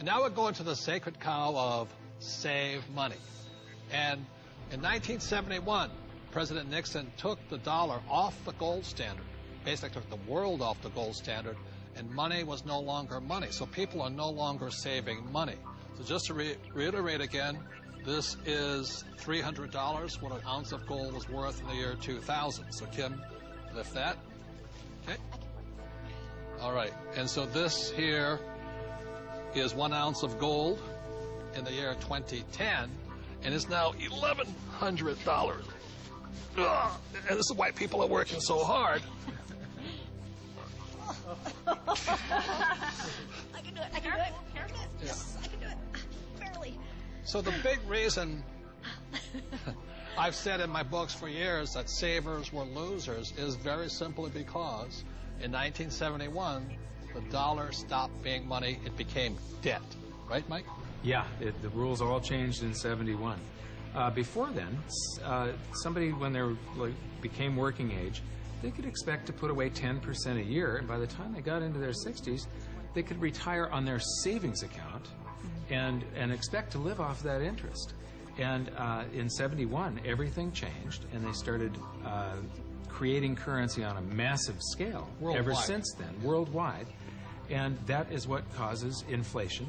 And now we're going to the sacred cow of save money. And in 1971, President Nixon took the dollar off the gold standard, basically took the world off the gold standard, and money was no longer money. So people are no longer saving money. So just to reiterate again, this is $300, what an ounce of gold was worth in the year 2000. So Kim, lift that. Okay. All right. And so this here is 1 ounce of gold in the year 2010, and it's now $1,100. Ugh. And this is why people are working so hard. I can do it. I can do it. Yes, I can do it. Barely. So the big reason I've said in my books for years that savers were losers is very simply because in 1971, the dollar stopped being money. It became debt. Right, Mike? Yeah, the rules all changed in 71. Before then, somebody, when they became working age, they could expect to put away 10% a year, and by the time they got into their 60s, they could retire on their savings account and expect to live off that interest. And in 71, everything changed, and they started creating currency on a massive scale. Worldwide. Ever since then, worldwide. And that is what causes inflation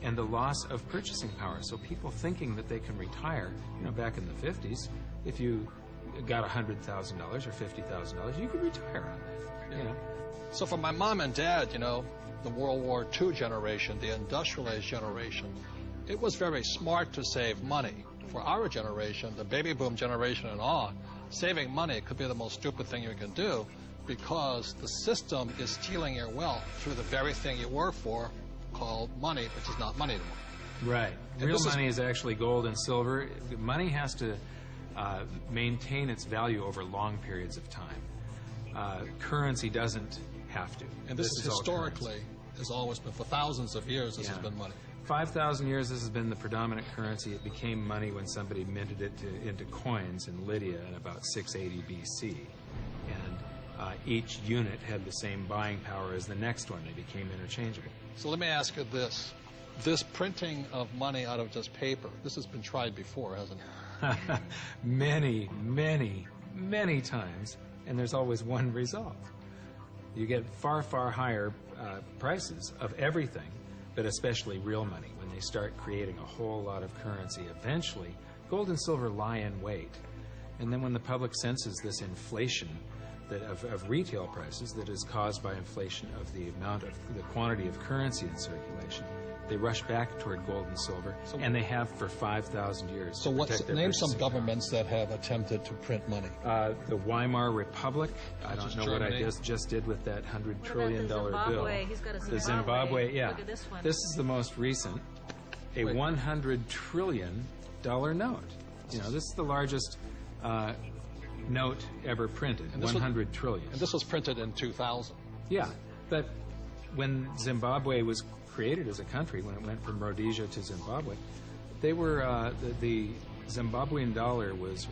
and the loss of purchasing power. So people thinking that they can retire, back in the 50s, if you got $100,000 or $50,000, you could retire on that. So for my mom and dad, the World War II generation, the industrial age generation, it was very smart to save money. For our generation, the baby boom generation and on, saving money could be the most stupid thing you can do because the system is stealing your wealth through the very thing you work for, called money, which is not money anymore. Right. Real money is actually gold and silver. Money has to maintain its value over long periods of time. Currency doesn't have to. And this is historically has always been, for thousands of years, this has been money. 5,000 years, this has been the predominant currency. It became money when somebody minted it into coins in Lydia in about 680 BC. And each unit had the same buying power as the next one. They became interchangeable. So let me ask you this. This printing of money out of just paper, this has been tried before, hasn't it? Many, many, many times, and there's always one result. You get far, far higher prices of everything, but especially real money, when they start creating a whole lot of currency. Eventually, gold and silver lie in wait. And then when the public senses this inflation of retail prices that is caused by inflation of the quantity of currency in circulation, they rush back toward gold and silver, and they have for 5,000 years. So name some governments that have attempted to print money. The Weimar Republic. I don't know Germany. What I just did with that $100 trillion bill. He's got a Zimbabwe. The Zimbabwe, yeah. Look at this one. This is the most recent, a $100 trillion note. This is the largest note ever printed, and 100 trillion. And this was printed in 2000. Yeah, but when Zimbabwe was created as a country, when it went from Rhodesia to Zimbabwe, they were the Zimbabwean dollar was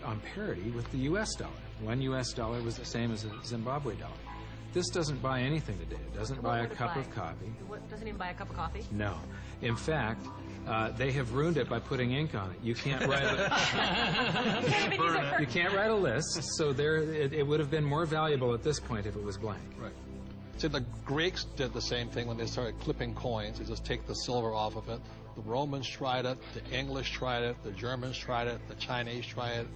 on parity with the U.S. dollar. One U.S. dollar was the same as a Zimbabwe dollar. This doesn't buy anything today. It doesn't buy a cup of coffee. What, doesn't even buy a cup of coffee? No. In fact, they have ruined it by putting ink on it. You can't write you can't write a list, so it would have been more valuable at this point if it was blank. Right. See, the Greeks did the same thing when they started clipping coins. They just take the silver off of it. The Romans tried it, the English tried it, the Germans tried it, the Chinese tried it,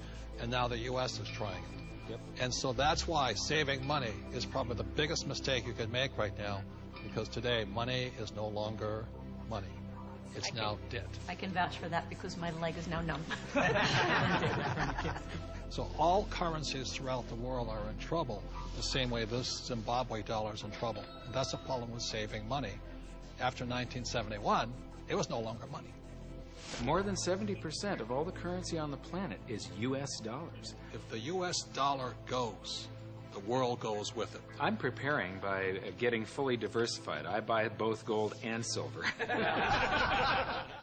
and now the U.S. is trying it. Yep. And so that's why saving money is probably the biggest mistake you can make right now, because today money is no longer money. It's now debt. I can vouch for that because my leg is now numb. So all currencies throughout the world are in trouble, the same way this Zimbabwe dollar is in trouble. And that's the problem with saving money. After 1971, it was no longer money. More than 70% of all the currency on the planet is U.S. dollars. If the U.S. dollar goes, the world goes with it. I'm preparing by getting fully diversified. I buy both gold and silver.